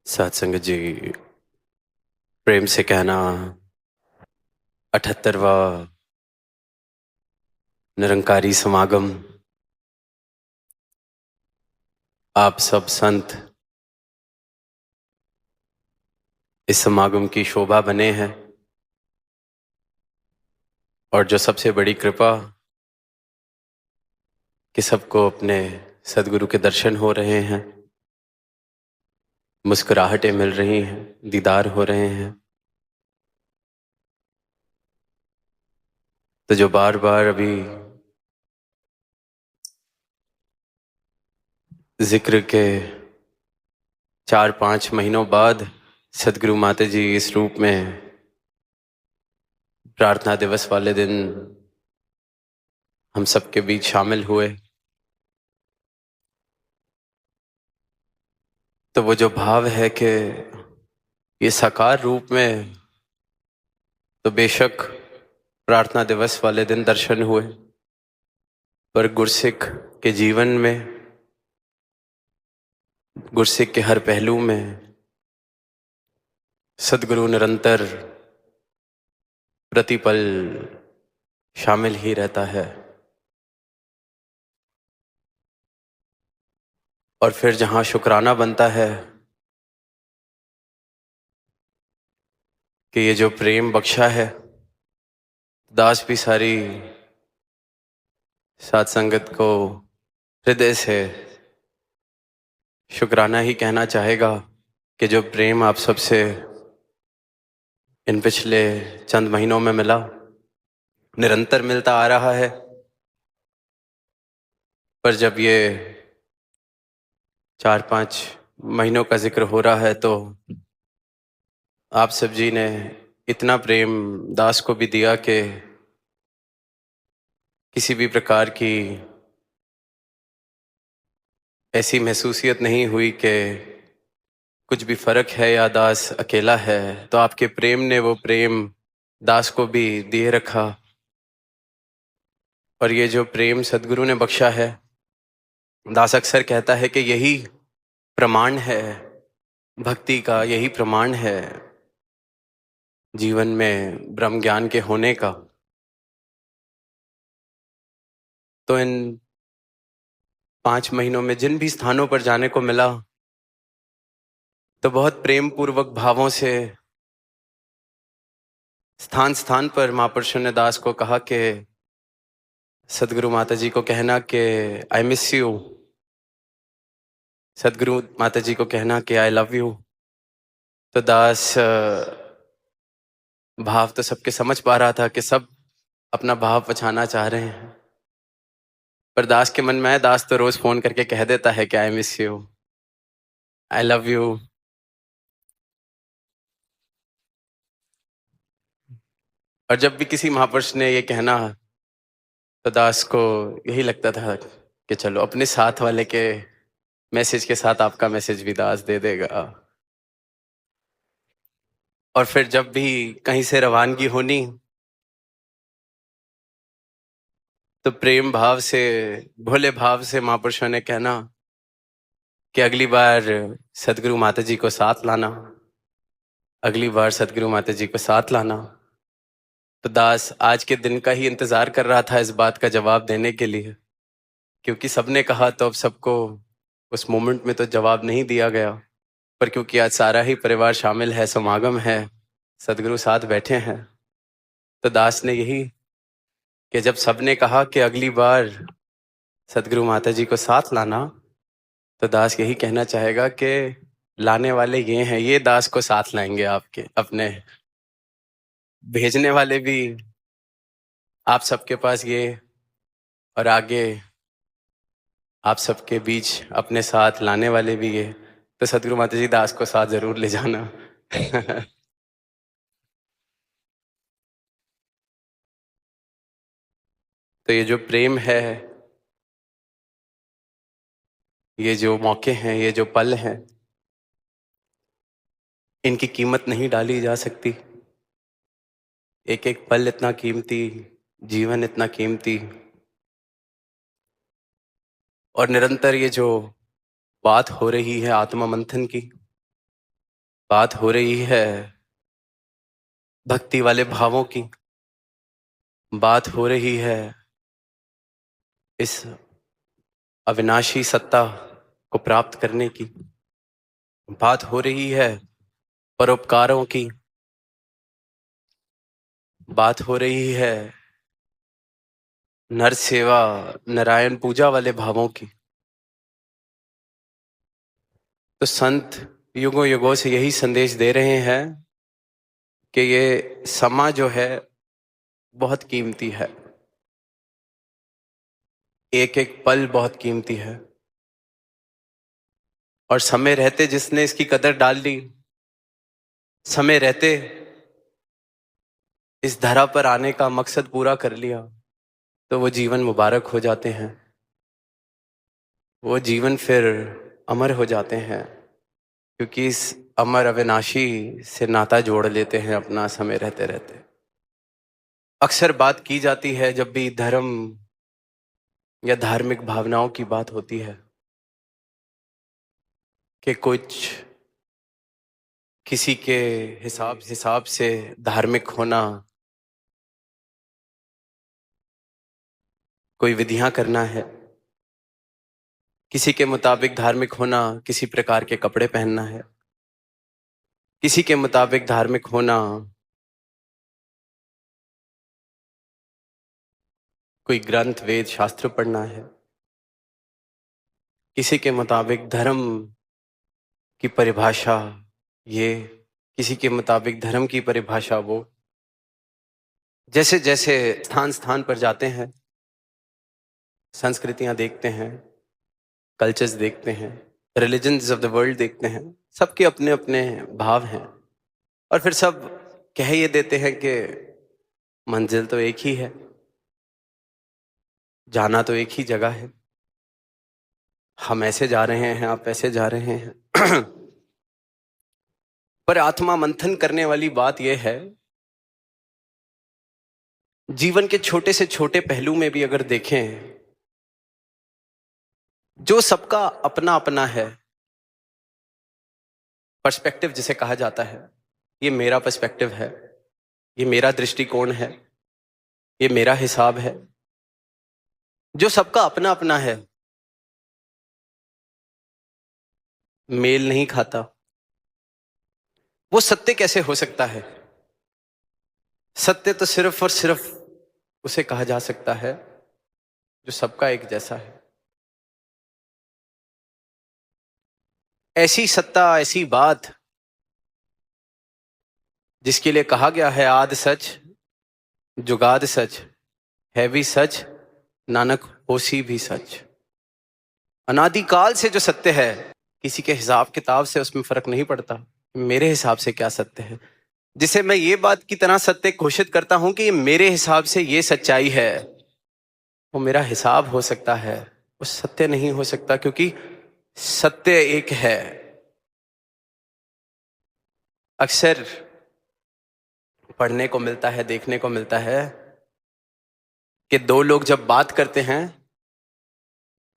साथ संगत जी, प्रेम से कहना 78वां निरंकारी समागम। आप सब संत इस समागम की शोभा बने हैं और जो सबसे बड़ी कृपा कि सबको अपने सदगुरु के दर्शन हो रहे हैं, मुस्कुराहटें मिल रही हैं, दीदार हो रहे हैं। तो जो बार बार अभी जिक्र के 4-5 महीनों बाद सदगुरु माता जी इस रूप में प्रार्थना दिवस वाले दिन हम सबके बीच शामिल हुए, तो वो जो भाव है कि ये साकार रूप में तो बेशक प्रार्थना दिवस वाले दिन दर्शन हुए, पर गुरसिख के जीवन में, गुरसिख के हर पहलू में सदगुरु निरंतर प्रतिपल शामिल ही रहता है। और फिर जहां शुक्राना बनता है कि ये जो प्रेम बख्शा है, दास भी सारी साध संगत को हृदय से शुक्राना ही कहना चाहेगा कि जो प्रेम आप सबसे इन पिछले चंद महीनों में मिला, निरंतर मिलता आ रहा है। पर जब ये 4-5 महीनों का जिक्र हो रहा है तो आप सब जी ने इतना प्रेम दास को भी दिया कि किसी भी प्रकार की ऐसी महसूसियत नहीं हुई कि कुछ भी फर्क है या दास अकेला है। तो आपके प्रेम ने वो प्रेम दास को भी दिए रखा। और ये जो प्रेम सदगुरु ने बख्शा है, दास अक्सर कहता है कि यही प्रमाण है भक्ति का, यही प्रमाण है जीवन में ब्रह्म ज्ञान के होने का। तो इन 5 महीनों में जिन भी स्थानों पर जाने को मिला, तो बहुत प्रेम पूर्वक भावों से स्थान स्थान पर महापुरुषों ने दास को कहा कि सदगुरु माता जी को कहना कि आई मिस यू, सदगुरु माता जी को कहना कि आई लव यू। तो दास भाव तो सबके समझ पा रहा था कि सब अपना भाव पछाना चाह रहे हैं, पर दास के मन में है, दास तो रोज फोन करके कह देता है कि I miss you, I love you. और जब भी किसी महापुरुष ने ये कहना, तो दास को यही लगता था कि चलो अपने साथ वाले के मैसेज के साथ आपका मैसेज भी दास दे देगा। और फिर जब भी कहीं से रवानगी होनी, तो प्रेम भाव से, भोले भाव से महापुरुषों ने कहना कि अगली बार सदगुरु माता जी को साथ लाना, अगली बार सदगुरु माता जी को साथ लाना। तो दास आज के दिन का ही इंतजार कर रहा था इस बात का जवाब देने के लिए, क्योंकि सबने कहा तो अब सबको उस मोमेंट में तो जवाब नहीं दिया गया। पर क्योंकि आज सारा ही परिवार शामिल है, समागम है, सदगुरु साथ बैठे हैं, तो दास ने यही कि जब सबने कहा कि अगली बार सदगुरु माता जी को साथ लाना, तो दास यही कहना चाहेगा कि लाने वाले ये हैं, ये दास को साथ लाएंगे आपके अपने, भेजने वाले भी आप सबके पास ये, और आगे आप सबके बीच अपने साथ लाने वाले भी ये। तो सदगुरु माता जी दास को साथ जरूर ले जाना। तो ये जो प्रेम है, ये जो मौके हैं, ये जो पल हैं, इनकी कीमत नहीं डाली जा सकती। एक एक पल इतना कीमती, जीवन इतना कीमती। और निरंतर ये जो बात हो रही है आत्मा मंथन की, बात हो रही है भक्ति वाले भावों की, बात हो रही है इस अविनाशी सत्ता को प्राप्त करने की, बात हो रही है परोपकारों की, बात हो रही है नर सेवा नारायण पूजा वाले भावों की। तो संत युगों युगों से यही संदेश दे रहे हैं कि ये समा जो है बहुत कीमती है, एक एक पल बहुत कीमती है, और समय रहते जिसने इसकी कदर डाल ली, समय रहते इस धरा पर आने का मकसद पूरा कर लिया, तो वो जीवन मुबारक हो जाते हैं, वो जीवन फिर अमर हो जाते हैं, क्योंकि इस अमर अविनाशी से नाता जोड़ लेते हैं अपना समय रहते रहते। अक्सर बात की जाती है जब भी धर्म या धार्मिक भावनाओं की बात होती है कि कुछ किसी के हिसाब से धार्मिक होना, कोई विधियां करना है, किसी के मुताबिक धार्मिक होना किसी प्रकार के कपड़े पहनना है, किसी के मुताबिक धार्मिक होना कोई ग्रंथ वेद शास्त्र पढ़ना है, किसी के मुताबिक धर्म की परिभाषा ये, किसी के मुताबिक धर्म की परिभाषा वो। जैसे जैसे स्थान स्थान पर जाते हैं, संस्कृतियां देखते हैं, कल्चर्स देखते हैं, रिलीजन्स ऑफ द वर्ल्ड देखते हैं, सबके अपने अपने भाव हैं, और फिर सब कह ये देते हैं कि मंजिल तो एक ही है, जाना तो एक ही जगह है, हम ऐसे जा रहे हैं, आप ऐसे जा रहे हैं। पर आत्मा मंथन करने वाली बात यह है, जीवन के छोटे से छोटे पहलू में भी अगर देखें, जो सबका अपना अपना है, पर्सपेक्टिव जिसे कहा जाता है, ये मेरा पर्सपेक्टिव है, ये मेरा दृष्टिकोण है, ये मेरा हिसाब है, जो सबका अपना अपना है, मेल नहीं खाता, वो सत्य कैसे हो सकता है? सत्य तो सिर्फ और सिर्फ उसे कहा जा सकता है जो सबका एक जैसा है। ऐसी सत्ता, ऐसी बात जिसके लिए कहा गया है आद सच जुगाद सच, है भी सच नानक होसी भी सच। अनादिकाल से जो सत्य है, किसी के हिसाब किताब से उसमें फर्क नहीं पड़ता, मेरे हिसाब से क्या सत्य है, जिसे मैं ये बात की तरह सत्य घोषित करता हूं कि मेरे हिसाब से ये सच्चाई है, वो मेरा हिसाब हो सकता है, वो सत्य नहीं हो सकता, क्योंकि सत्य एक है। अक्सर पढ़ने को मिलता है, देखने को मिलता है कि दो लोग जब बात करते हैं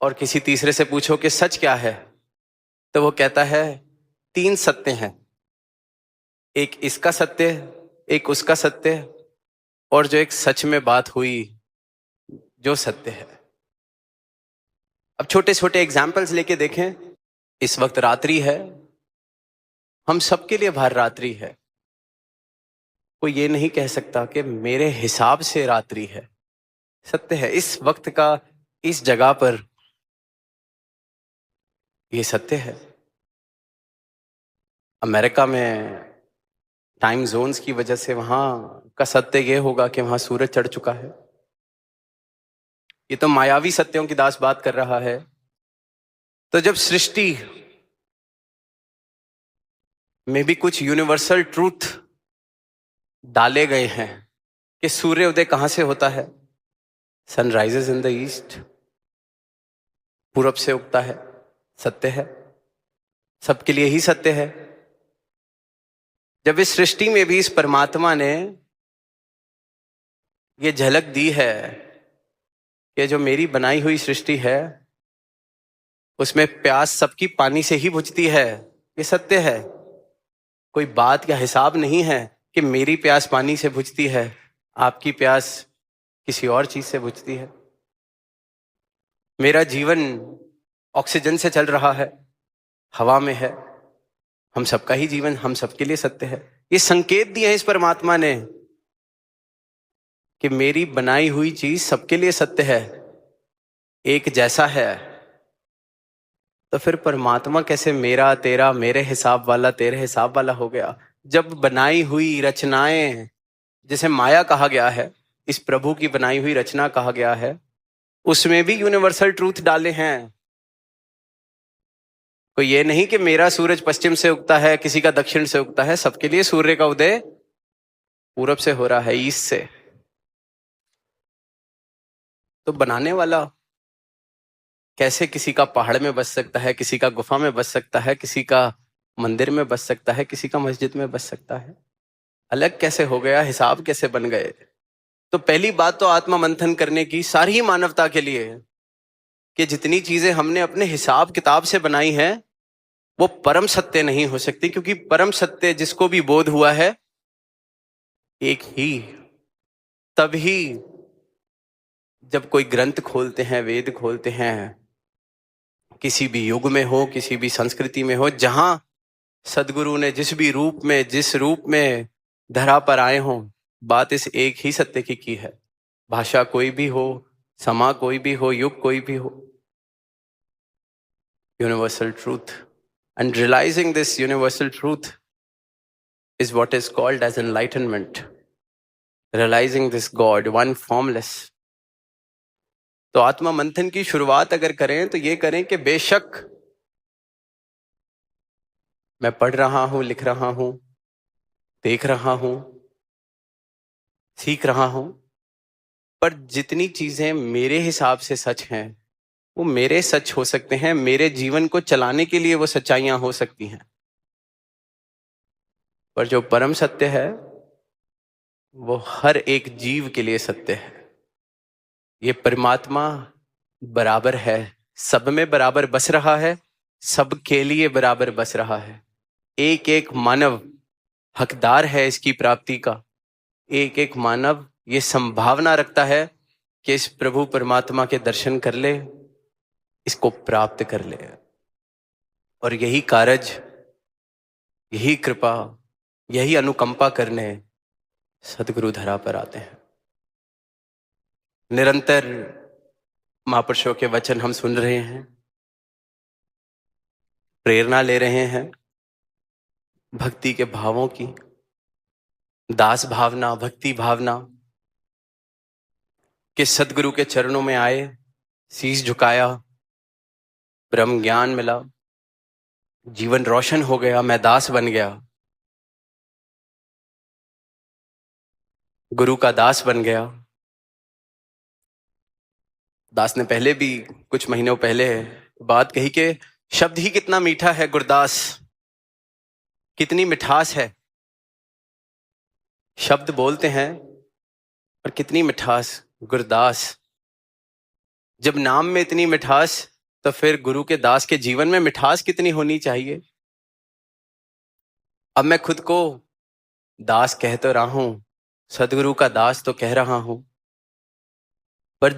और किसी तीसरे से पूछो कि सच क्या है, तो वो कहता है तीन सत्य हैं, एक इसका सत्य, एक उसका सत्य, और जो एक सच में बात हुई जो सत्य है। अब छोटे छोटे एग्जाम्पल्स लेके देखें। इस वक्त रात्रि है, हम सबके लिए बाहर रात्रि है, कोई ये नहीं कह सकता कि मेरे हिसाब से रात्रि है, सत्य है इस वक्त का, इस जगह पर ये सत्य है। अमेरिका में टाइम जोन्स की वजह से वहां का सत्य ये होगा कि वहां सूरज चढ़ चुका है। ये तो मायावी सत्यों की दास बात कर रहा है। तो जब सृष्टि में भी कुछ यूनिवर्सल ट्रूथ डाले गए हैं कि सूर्योदय कहां से होता है, सनराइजेस इन द ईस्ट, पूरब से उगता है, सत्य है, सबके लिए ही सत्य है। जब इस सृष्टि में भी इस परमात्मा ने ये झलक दी है कि जो मेरी बनाई हुई सृष्टि है उसमें प्यास सबकी पानी से ही बुझती है, ये सत्य है। कोई बात या हिसाब नहीं है कि मेरी प्यास पानी से बुझती है, आपकी प्यास किसी और चीज से बुझती है। मेरा जीवन ऑक्सीजन से चल रहा है, हवा में है। हम सबका ही जीवन हम सबके लिए सत्य है। ये संकेत दिए हैं इस परमात्मा ने कि मेरी बनाई हुई चीज सबके लिए सत्य है, एक जैसा है। तो फिर परमात्मा कैसे मेरा तेरा, मेरे हिसाब वाला तेरे हिसाब वाला हो गया? जब बनाई हुई रचनाएं, जिसे माया कहा गया है, इस प्रभु की बनाई हुई रचना कहा गया है, उसमें भी यूनिवर्सल ट्रूथ डाले हैं। तो ये नहीं कि मेरा सूरज पश्चिम से उगता है, किसी का दक्षिण से उगता है। सबके लिए सूर्य का उदय पूरब से हो रहा है, ईस्ट से। तो बनाने वाला कैसे किसी का पहाड़ में बस सकता है, किसी का गुफा में बस सकता है, किसी का मंदिर में बस सकता है, किसी का मस्जिद में बस सकता है? अलग कैसे हो गया? हिसाब कैसे बन गए? तो पहली बात तो आत्मा मंथन करने की सारी ही मानवता के लिए है कि जितनी चीजें हमने अपने हिसाब किताब से बनाई है वो परम सत्य नहीं हो सकती, क्योंकि परम सत्य जिसको भी बोध हुआ है एक ही। तभी जब कोई ग्रंथ खोलते हैं, वेद खोलते हैं, किसी भी युग में हो, किसी भी संस्कृति में हो, जहां सदगुरु ने जिस भी रूप में, जिस रूप में धरा पर आए हों, बात इस एक ही सत्य की है। भाषा कोई भी हो, समा कोई भी हो, युग कोई भी हो, universal truth. And realising this universal truth is what is called as enlightenment. Realizing this God, one formless. तो आत्मा मंथन की शुरुआत अगर करें तो ये करें कि बेशक मैं पढ़ रहा हूं, लिख रहा हूं, देख रहा हूं, सीख रहा हूं, पर जितनी चीजें मेरे हिसाब से सच हैं वो मेरे सच हो सकते हैं, मेरे जीवन को चलाने के लिए वो सच्चाइयां हो सकती हैं। पर जो परम सत्य है वो हर एक जीव के लिए सत्य है। ये परमात्मा बराबर है, सब में बराबर बस रहा है, सबके लिए बराबर बस रहा है। एक एक मानव हकदार है इसकी प्राप्ति का। एक एक मानव ये संभावना रखता है कि इस प्रभु परमात्मा के दर्शन कर ले, इसको प्राप्त कर ले। और यही कारज, यही कृपा, यही अनुकंपा करने सदगुरु धरा पर आते हैं। निरंतर महापुरुषों के वचन हम सुन रहे हैं, प्रेरणा ले रहे हैं भक्ति के भावों की, दास भावना, भक्ति भावना कि सदगुरु के चरणों में आए, शीश झुकाया, ब्रह्म ज्ञान मिला, जीवन रोशन हो गया, मैं दास बन गया, गुरु का दास बन गया। दास ने पहले भी कुछ महीनों पहले बात कही कि शब्द ही कितना मीठा है गुरदास, कितनी मिठास है। शब्द बोलते हैं पर कितनी मिठास गुरदास। जब नाम में इतनी मिठास तो फिर गुरु के दास के जीवन में मिठास कितनी होनी चाहिए। अब मैं खुद को दास कह तो रहा हूं, सदगुरु का दास तो कह रहा हूं, पर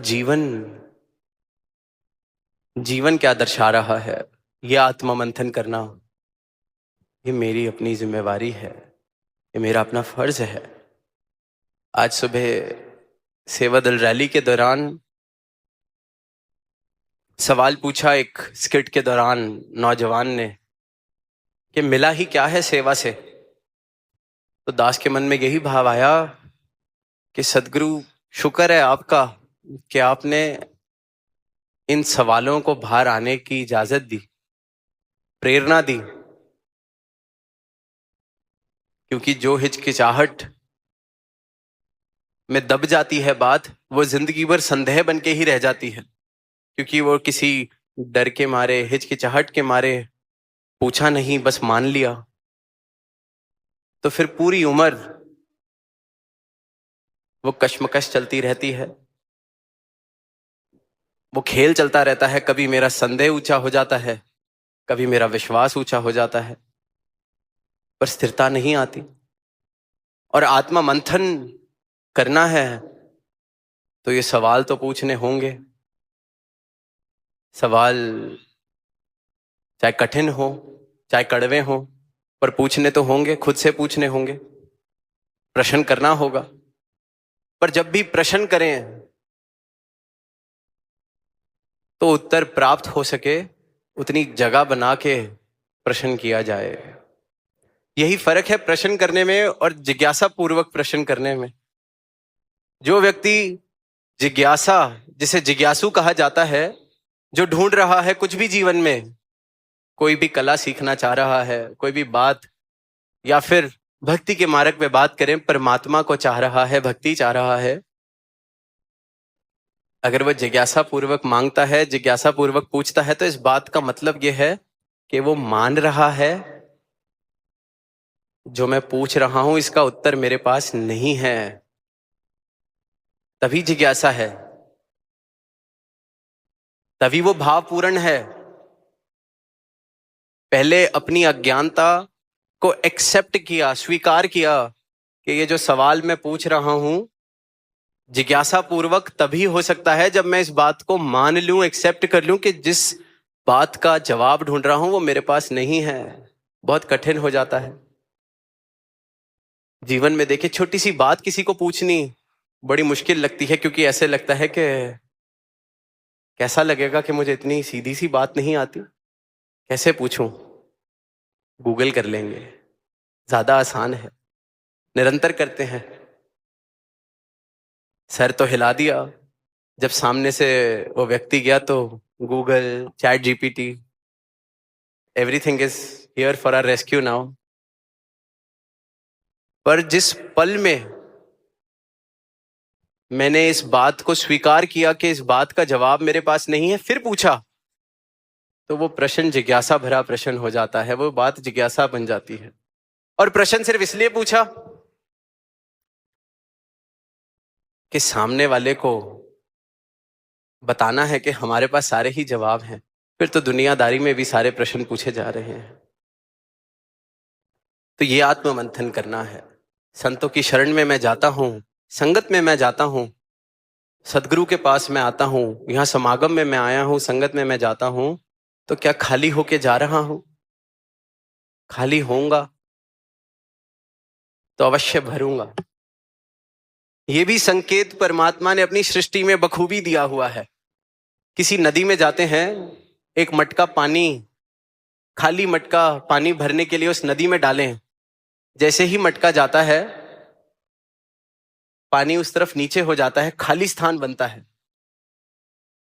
जीवन क्या दर्शा रहा है, यह आत्मा मंथन करना, ये मेरी अपनी जिम्मेवारी है, ये मेरा अपना फर्ज है। आज सुबह सेवा दल रैली के दौरान सवाल पूछा एक स्किट के दौरान नौजवान ने कि मिला ही क्या है सेवा से। तो दास के मन में यही भाव आया कि सदगुरु शुक्र है आपका कि आपने इन सवालों को बाहर आने की इजाजत दी, प्रेरणा दी। क्योंकि जो हिचकिचाहट में दब जाती है बात, वो जिंदगी भर संदेह बन के ही रह जाती है, क्योंकि वो किसी डर के मारे, हिचकिचाहट के मारे पूछा नहीं, बस मान लिया। तो फिर पूरी उम्र वो कश्मकश चलती रहती है, वो खेल चलता रहता है। कभी मेरा संदेह ऊंचा हो जाता है, कभी मेरा विश्वास ऊंचा हो जाता है। पर स्थिरता नहीं आती। और आत्मा मंथन करना है तो ये सवाल तो पूछने होंगे। सवाल चाहे कठिन हो, चाहे कड़वे हो, पर पूछने तो होंगे, खुद से पूछने होंगे, प्रश्न करना होगा। पर जब भी प्रश्न करें तो उत्तर प्राप्त हो सके उतनी जगह बना के प्रश्न किया जाए। यही फर्क है प्रश्न करने में और जिज्ञासा पूर्वक प्रश्न करने में। जो व्यक्ति जिज्ञासा, जिसे जिज्ञासु कहा जाता है, जो ढूंढ रहा है कुछ भी जीवन में, कोई भी कला सीखना चाह रहा है, कोई भी बात, या फिर भक्ति के मार्ग में बात करें, परमात्मा को चाह रहा है, भक्ति चाह रहा है, अगर वह जिज्ञासा पूर्वक मांगता है, जिज्ञासा पूर्वक पूछता है, तो इस बात का मतलब यह है कि वो मान रहा है जो मैं पूछ रहा हूं इसका उत्तर मेरे पास नहीं है। तभी जिज्ञासा है, तभी वो भावपूर्ण है। पहले अपनी अज्ञानता को एक्सेप्ट किया, स्वीकार किया कि ये जो सवाल मैं पूछ रहा हूं जिज्ञासा पूर्वक तभी हो सकता है जब मैं इस बात को मान लूं, एक्सेप्ट कर लूं कि जिस बात का जवाब ढूंढ रहा हूं वो मेरे पास नहीं है। बहुत कठिन हो जाता है जीवन में। देखिए, छोटी सी बात किसी को पूछनी बड़ी मुश्किल लगती है, क्योंकि ऐसे लगता है कि कैसा लगेगा कि मुझे इतनी सीधी सी बात नहीं आती, कैसे पूछूं। गूगल कर लेंगे, ज्यादा आसान है, निरंतर करते हैं। सर तो हिला दिया, जब सामने से वो व्यक्ति गया तो Google, ChatGPT, everything is here for our rescue now. पर जिस पल में मैंने इस बात को स्वीकार किया कि इस बात का जवाब मेरे पास नहीं है, फिर पूछा, तो वो प्रश्न जिज्ञासा भरा प्रश्न हो जाता है, वो बात जिज्ञासा बन जाती है। और प्रश्न सिर्फ इसलिए पूछा कि सामने वाले को बताना है कि हमारे पास सारे ही जवाब हैं। फिर तो दुनियादारी में भी सारे प्रश्न पूछे जा रहे हैं। तो ये आत्ममंथन करना है। संतों की शरण में मैं जाता हूं, संगत में मैं जाता हूं, सदगुरु के पास मैं आता हूं, यहां समागम में मैं आया हूं, संगत में मैं जाता हूं, तो क्या खाली होके जा रहा हूं? खाली होऊंगा तो अवश्य भरूंगा। ये भी संकेत परमात्मा ने अपनी सृष्टि में बखूबी दिया हुआ है। किसी नदी में जाते हैं, एक मटका पानी, खाली मटका पानी भरने के लिए उस नदी में डालें, जैसे ही मटका जाता है पानी उस तरफ नीचे हो जाता है, खाली स्थान बनता है,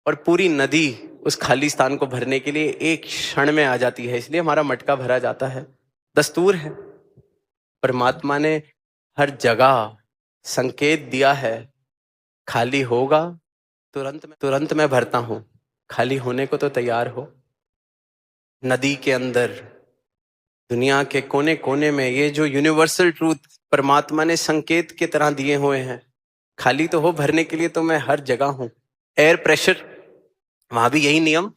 और पूरी नदी उस खाली स्थान को भरने के लिए एक क्षण में आ जाती है, इसलिए हमारा मटका भरा जाता है। दस्तूर है। परमात्मा ने हर जगह संकेत दिया है, खाली होगा तुरंत मैं भरता हूं, खाली होने को तो तैयार हो। नदी के अंदर, दुनिया के कोने कोने में ये जो यूनिवर्सल ट्रूथ परमात्मा ने संकेत की तरह दिए हुए हैं, खाली तो हो, भरने के लिए तो मैं हर जगह हूं। एयर प्रेशर, वहां भी यही नियम।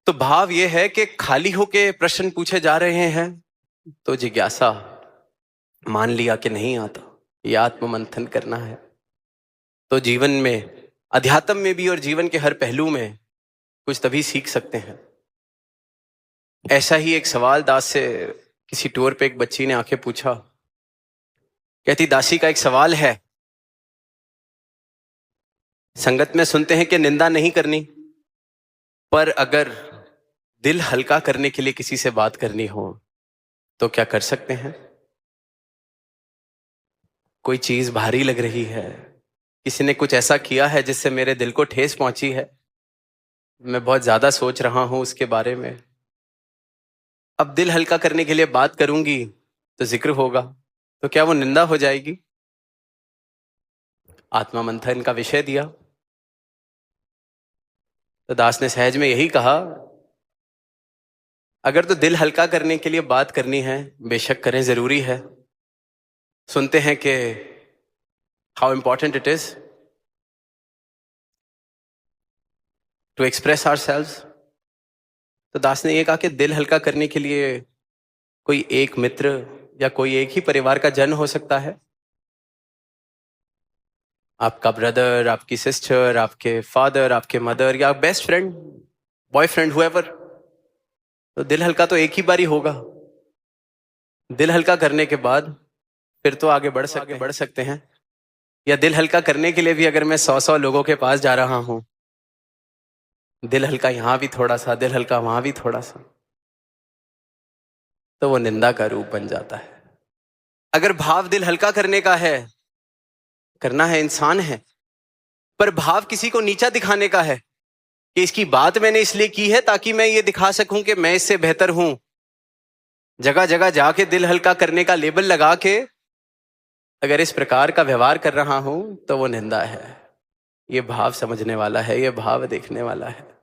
तो भाव ये है कि खाली होके प्रश्न पूछे जा रहे हैं तो जिज्ञासा, मान लिया कि नहीं आता, ये आत्ममंथन करना है। तो जीवन में, अध्यात्म में भी और जीवन के हर पहलू में कुछ तभी सीख सकते हैं। ऐसा ही एक सवाल दास से किसी टूर पे एक बच्ची ने आके पूछा। कहती, दासी का एक सवाल है, संगत में सुनते हैं कि निंदा नहीं करनी, पर अगर दिल हल्का करने के लिए किसी से बात करनी हो तो क्या कर सकते हैं? कोई चीज भारी लग रही है, किसी ने कुछ ऐसा किया है जिससे मेरे दिल को ठेस पहुंची है, मैं बहुत ज्यादा सोच रहा हूं उसके बारे में। अब दिल हल्का करने के लिए बात करूंगी तो जिक्र होगा, तो क्या वो निंदा हो जाएगी? आत्मा मंथन का विषय दिया तो दास ने सहज में यही कहा, अगर तो दिल हल्का करने के लिए बात करनी है, बेशक करें, जरूरी है। सुनते हैं कि how important it is to express ourselves. तो दास ने ये कहा कि दिल हल्का करने के लिए कोई एक मित्र या कोई एक ही परिवार का जन हो सकता है। आपका ब्रदर, आपकी सिस्टर, आपके फादर, आपके मदर या बेस्ट फ्रेंड, बॉयफ्रेंड, हुएवर। तो दिल हल्का तो एक ही बारी होगा। दिल हल्का करने के बाद फिर तो आगे बढ़ सकते हैं। या दिल हल्का करने के लिए भी अगर मैं 100 लोगों के पास जा रहा हूं, दिल हल्का यहां भी थोड़ा सा, दिल हल्का वहां भी थोड़ा सा, तो वो निंदा का रूप बन जाता है। अगर भाव दिल हल्का करने का है, करना है, इंसान है, पर भाव किसी को नीचा दिखाने का है कि इसकी बात मैंने इसलिए की है ताकि मैं ये दिखा सकूं कि मैं इससे बेहतर हूं, जगह जगह जाके दिल हल्का करने का लेबल लगा के अगर इस प्रकार का व्यवहार कर रहा हूं, तो वो निंदा है। ये भाव समझने वाला है, ये भाव देखने वाला है।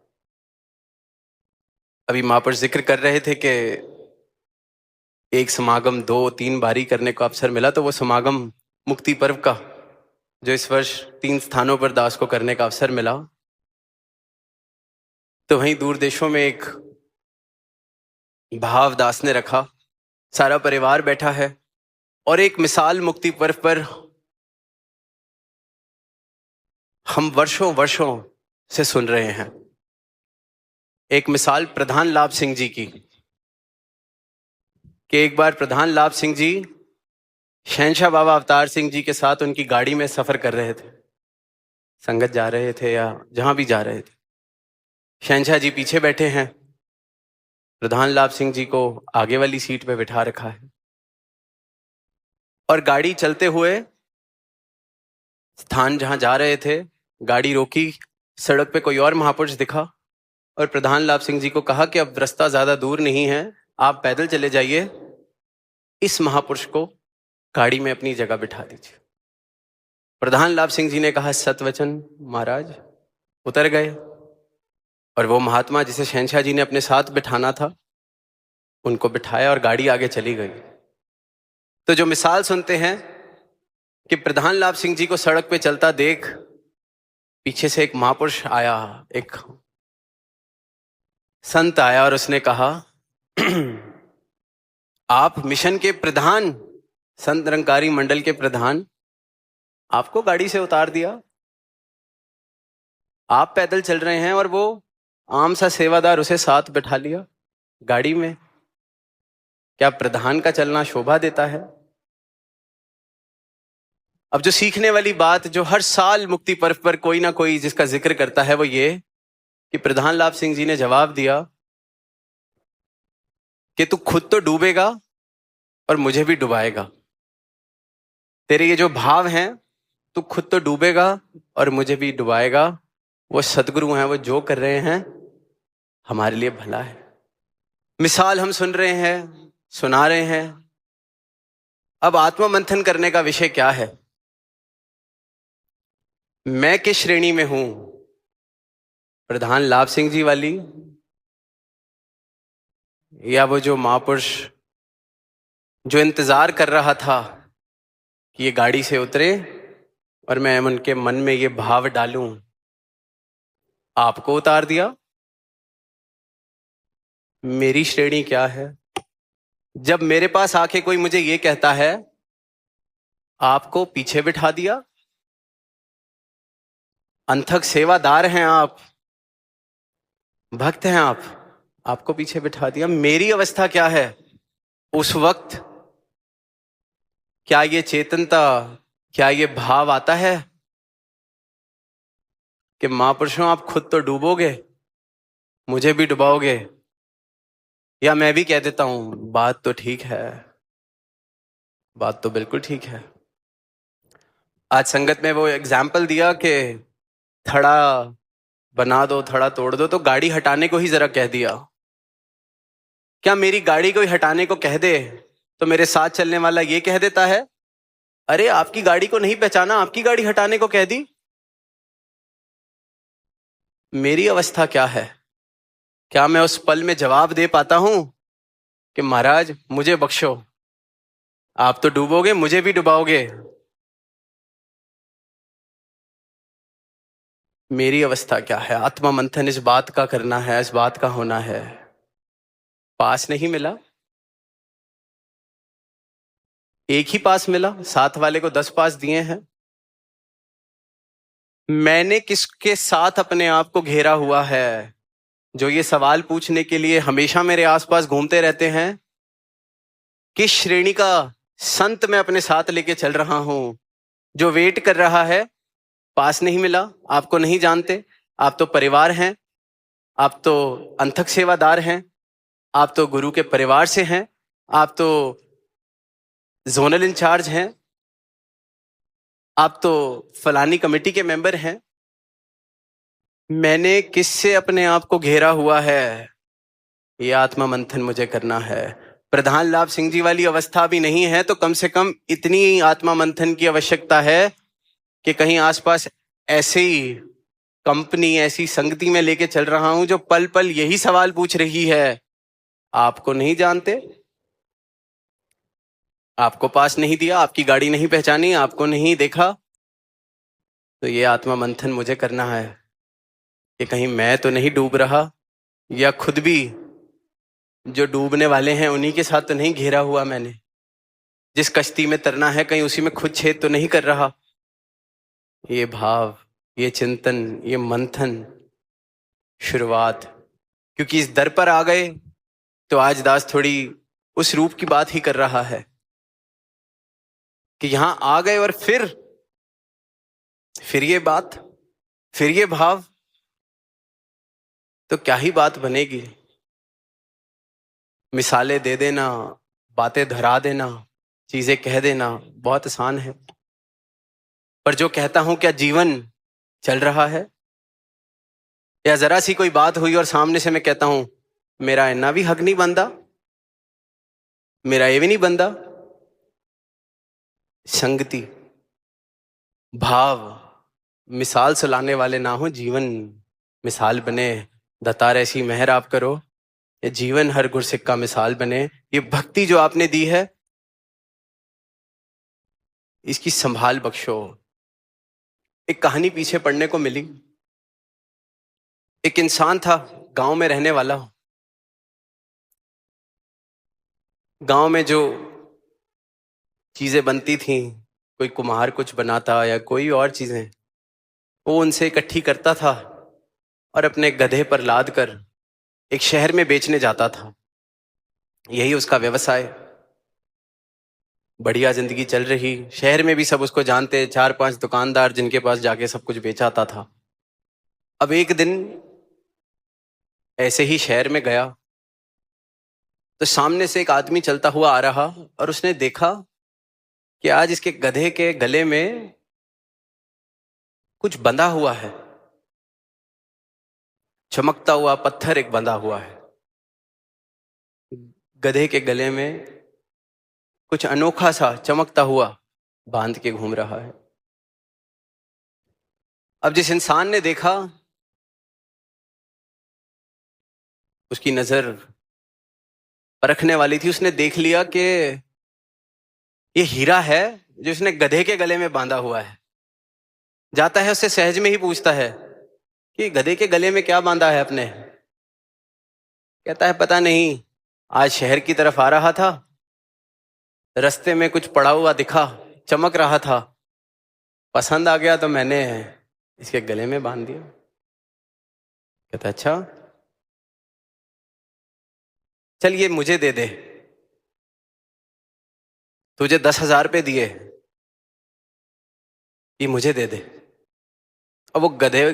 अभी महापुरुष जिक्र कर रहे थे कि एक समागम 2-3 बारी करने को अवसर मिला, तो वो समागम मुक्ति पर्व का, जो इस वर्ष 3 स्थानों पर दास को करने का अवसर मिला। तो वहीं दूर देशों में एक भाव दास ने रखा, सारा परिवार बैठा है और एक मिसाल मुक्ति पर्व पर हम वर्षों वर्षों से सुन रहे हैं। एक मिसाल प्रधान लाभ सिंह जी की, कि एक बार प्रधान लाभ सिंह जी शहंशाह बाबा अवतार सिंह जी के साथ उनकी गाड़ी में सफर कर रहे थे, संगत जा रहे थे या जहां भी जा रहे थे। शहंशाह जी पीछे बैठे हैं, प्रधान लाभ सिंह जी को आगे वाली सीट पे बिठा रखा है और गाड़ी चलते हुए स्थान जहां जा रहे थे, गाड़ी रोकी, सड़क पे कोई और महापुरुष दिखा और प्रधान लाभ सिंह जी को कहा कि अब रास्ता ज्यादा दूर नहीं है, आप पैदल चले जाइए, इस महापुरुष को गाड़ी में अपनी जगह बिठा दीजिए। प्रधान लाभ सिंह जी ने कहा, सतवचन महाराज। उतर गए और वो महात्मा जिसे शहंशाह जी ने अपने साथ बिठाना था, उनको बिठाया और गाड़ी आगे चली गई। तो जो मिसाल सुनते हैं कि प्रधान लाभ सिंह जी को सड़क पे चलता देख पीछे से एक महापुरुष आया, एक संत आया और उसने कहा, आप मिशन के प्रधान, संत निरंकारी मंडल के प्रधान, आपको गाड़ी से उतार दिया, आप पैदल चल रहे हैं और वो आम सा सेवादार उसे साथ बैठा लिया गाड़ी में। क्या प्रधान का चलना शोभा देता है? अब जो सीखने वाली बात, जो हर साल मुक्ति पर्व पर कोई ना कोई जिसका जिक्र करता है, वो ये कि प्रधान लाभ सिंह जी ने जवाब दिया कि तू खुद तो डूबेगा और मुझे भी डुबाएगा। तेरे ये जो भाव हैं, तू खुद तो डूबेगा और मुझे भी डुबाएगा। वो सदगुरु हैं, वो जो कर रहे हैं हमारे लिए भला है। मिसाल हम सुन रहे हैं, सुना रहे हैं। अब आत्म मंथन करने का विषय क्या है? मैं किस श्रेणी में हूं? प्रधान लाभ सिंह जी वाली, या वो जो महापुरुष जो इंतजार कर रहा था कि ये गाड़ी से उतरे और मैं उनके मन में ये भाव डालूं, आपको उतार दिया? मेरी श्रेणी क्या है? जब मेरे पास आके कोई मुझे ये कहता है, आपको पीछे बिठा दिया, अनथक सेवादार हैं आप, भक्त हैं आप, आपको पीछे बिठा दिया, मेरी अवस्था क्या है उस वक्त? क्या ये चेतनता, क्या ये भाव आता है कि महापुरुषों आप खुद तो डूबोगे, मुझे भी डुबाओगे? या मैं भी कह देता हूं, बात तो ठीक है, बात तो बिल्कुल ठीक है। आज संगत में वो एग्जाम्पल दिया कि थड़ा बना दो, थड़ा तोड़ दो, तो गाड़ी हटाने को ही जरा कह दिया। क्या मेरी गाड़ी को ही हटाने को कह दे तो मेरे साथ चलने वाला ये कह देता है, अरे आपकी गाड़ी को नहीं पहचाना, आपकी गाड़ी हटाने को कह दी? मेरी अवस्था क्या है? क्या मैं उस पल में जवाब दे पाता हूं कि महाराज मुझे बख्शो, आप तो डूबोगे, मुझे भी डुबाओगे? मेरी अवस्था क्या है? आत्मा मंथन इस बात का करना है, इस बात का होना है। पास नहीं मिला, एक ही पास मिला, साथ वाले को 10 पास दिए हैं। मैंने किसके साथ अपने आप को घेरा हुआ है जो ये सवाल पूछने के लिए हमेशा मेरे आसपास घूमते रहते हैं? किस श्रेणी का संत मैं अपने साथ लेके चल रहा हूं जो वेट कर रहा है? पास नहीं मिला, आपको नहीं जानते, आप तो परिवार हैं, आप तो अंथक सेवादार हैं, आप तो गुरु के परिवार से हैं, आप तो जोनल इंचार्ज हैं, आप तो फलानी कमेटी के मेंबर हैं। मैंने किससे अपने आप को घेरा हुआ है? ये आत्मा मंथन मुझे करना है। प्रधान लाभ सिंह जी वाली अवस्था भी नहीं है तो कम से कम इतनी आत्मा मंथन की आवश्यकता है कि कहीं आसपास ऐसे ही कंपनी, ऐसी संगति में लेके चल रहा हूं जो पल पल यही सवाल पूछ रही है। आपको नहीं जानते, आपको पास नहीं दिया, आपकी गाड़ी नहीं पहचानी, आपको नहीं देखा, तो ये आत्मा मंथन मुझे करना है कि कहीं मैं तो नहीं डूब रहा, या खुद भी जो डूबने वाले हैं उन्हीं के साथ तो नहीं घेरा हुआ मैंने। जिस कश्ती में तरना है कहीं उसी में खुद छेद तो नहीं कर रहा। ये भाव, ये चिंतन, ये मंथन शुरुआत, क्योंकि इस दर पर आ गए तो आज दास थोड़ी उस रूप की बात ही कर रहा है कि यहां आ गए और फिर ये बात, फिर ये भाव, तो क्या ही बात बनेगी। मिसालें दे देना, बातें धरा देना, चीजें कह देना बहुत आसान है, पर जो कहता हूं क्या जीवन चल रहा है? या जरा सी कोई बात हुई और सामने से मैं कहता हूं मेरा इतना भी हक नहीं बनता, मेरा ये भी नहीं बनता। संगति, भाव मिसाल सुलाने वाले ना हो, जीवन मिसाल बने। दतार ऐसी मेहर आप करो, ये जीवन हर गुरसिक का मिसाल बने। ये भक्ति जो आपने दी है इसकी संभाल बख्शो। एक कहानी पीछे पढ़ने को मिली। एक इंसान था, गांव में रहने वाला। गांव में जो चीजें बनती थी, कोई कुम्हार कुछ बनाता या कोई और चीजें, वो उनसे इकट्ठी करता था और अपने गधे पर लाद कर एक शहर में बेचने जाता था। यही उसका व्यवसाय। बढ़िया जिंदगी चल रही, शहर में भी सब उसको जानते, 4-5 दुकानदार जिनके पास जाके सब कुछ बेचाता था। अब एक दिन ऐसे ही शहर में गया तो सामने से एक आदमी चलता हुआ आ रहा और उसने देखा कि आज इसके गधे के गले में कुछ बंधा हुआ है। चमकता हुआ पत्थर एक बंधा हुआ है। गधे के गले में कुछ अनोखा सा चमकता हुआ बांध के घूम रहा है। अब जिस इंसान ने देखा उसकी नजर परखने वाली थी, उसने देख लिया कि ये हीरा है जो उसने गधे के गले में बांधा हुआ है। जाता है उससे सहज में ही पूछता है कि गधे के गले में क्या बांधा है अपने? कहता है पता नहीं, आज शहर की तरफ आ रहा था, रास्ते में कुछ पड़ा हुआ दिखा, चमक रहा था, पसंद आ गया तो मैंने इसके गले में बांध दिया। कहता अच्छा, चल ये मुझे दे दे, तुझे 10,000 रुपये दिए, ये मुझे दे दे। अब वो गधे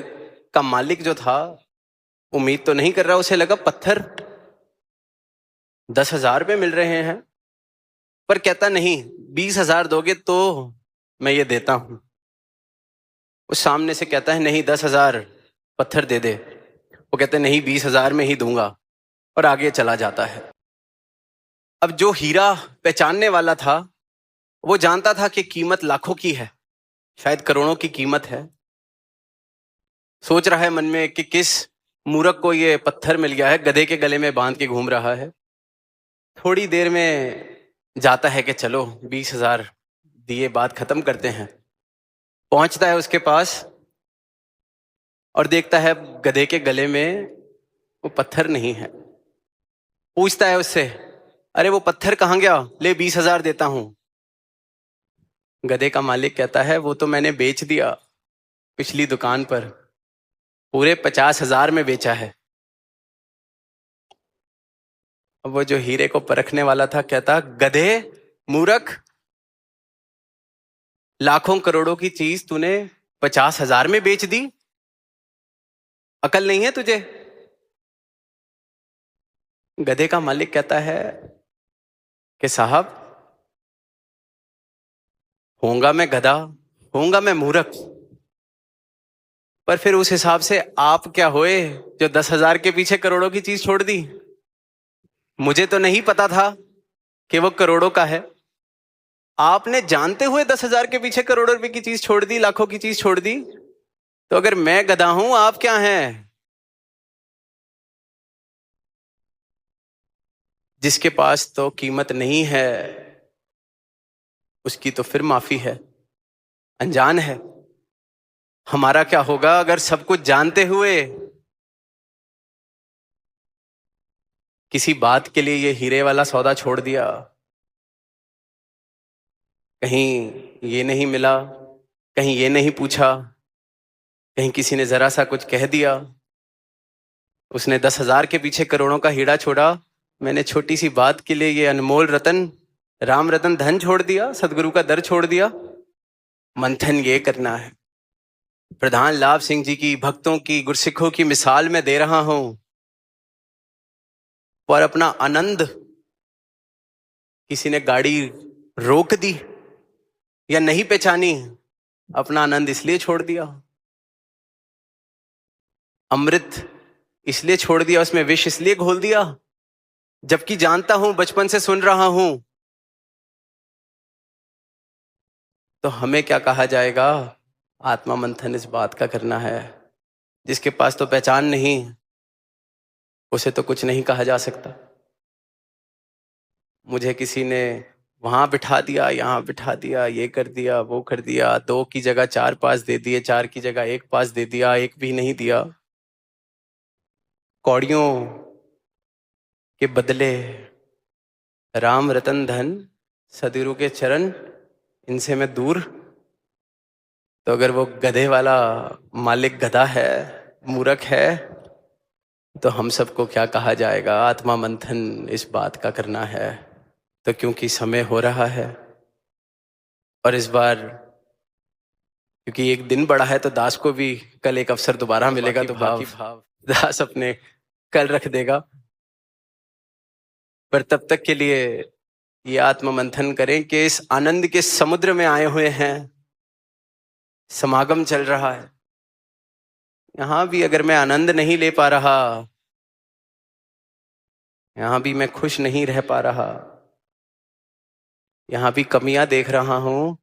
का मालिक जो था उम्मीद तो नहीं कर रहा, उसे लगा पत्थर 10,000 रुपये मिल रहे हैं, पर कहता नहीं, 20,000 दोगे तो मैं ये देता हूं। उस सामने से कहता है नहीं, 10,000 पत्थर दे दे। वो कहते नहीं, 20,000 में ही दूंगा, और आगे चला जाता है। अब जो हीरा पहचानने वाला था वो जानता था कि कीमत लाखों की है, शायद करोड़ों की कीमत है। सोच रहा है मन में कि किस मूर्ख को ये पत्थर मिल गया है, गधे के गले में बांध के घूम रहा है। थोड़ी देर में जाता है कि चलो 20,000 दिए, बात खत्म करते हैं। पहुंचता है उसके पास और देखता है गधे के गले में वो पत्थर नहीं है। पूछता है उससे, अरे वो पत्थर कहाँ गया? ले 20,000 देता हूं। गधे का मालिक कहता है वो तो मैंने बेच दिया पिछली दुकान पर, पूरे 50,000 में बेचा है। अब वो जो हीरे को परखने वाला था कहता, गधे, मूर्ख, लाखों करोड़ों की चीज तूने 50,000 में बेच दी, अकल नहीं है तुझे? गधे का मालिक कहता है कि साहब, होऊंगा मैं गधा, होऊंगा मैं मूर्ख, पर फिर उस हिसाब से आप क्या होए जो 10,000 के पीछे करोड़ों की चीज छोड़ दी? मुझे तो नहीं पता था कि वो करोड़ों का है। आपने जानते हुए 10,000 के पीछे करोड़ों रुपए की चीज छोड़ दी, लाखों की चीज छोड़ दी। तो अगर मैं गधा हूं, आप क्या हैं? जिसके पास तो कीमत नहीं है उसकी तो फिर माफी है, अनजान है। हमारा क्या होगा अगर सब कुछ जानते हुए किसी बात के लिए ये हीरे वाला सौदा छोड़ दिया? कहीं ये नहीं मिला, कहीं ये नहीं पूछा, कहीं किसी ने जरा सा कुछ कह दिया, उसने 10,000 के पीछे करोड़ों का हीरा छोड़ा, मैंने छोटी सी बात के लिए ये अनमोल रतन, राम रतन धन छोड़ दिया, सदगुरु का दर छोड़ दिया। मंथन ये करना है। प्रधान लाभ सिंह जी की, भक्तों की, गुरसिखों की मिसाल में दे रहा हूं, पर अपना आनंद, किसी ने गाड़ी रोक दी या नहीं पहचानी, अपना आनंद इसलिए छोड़ दिया, अमृत इसलिए छोड़ दिया, उसमें विष इसलिए घोल दिया, जबकि जानता हूं, बचपन से सुन रहा हूं। तो हमें क्या कहा जाएगा? आत्मा मंथन इस बात का करना है। जिसके पास तो पहचान नहीं, उसे तो कुछ नहीं कहा जा सकता। मुझे किसी ने वहां बिठा दिया, यहां बिठा दिया, ये कर दिया, वो कर दिया, 2 की जगह 4 पास दे दिए, 4 की जगह 1 पास दे दिया, 1 भी नहीं दिया। कौड़ियों के बदले राम रतन धन, सदगुरु के चरण, इनसे मैं दूर। तो अगर वो गधे वाला मालिक गधा है, मूर्ख है, तो हम सबको क्या कहा जाएगा? आत्मा मंथन इस बात का करना है। तो क्योंकि समय हो रहा है, और इस बार क्योंकि एक दिन बड़ा है, तो दास को भी कल एक अवसर दोबारा मिलेगा, तो भाव दास अपने कल रख देगा। पर तब तक के लिए ये आत्म मंथन करें कि इस आनंद के समुद्र में आए हुए हैं, समागम चल रहा है, यहां भी अगर मैं आनंद नहीं ले पा रहा, यहां भी मैं खुश नहीं रह पा रहा, यहां भी कमियां देख रहा हूं,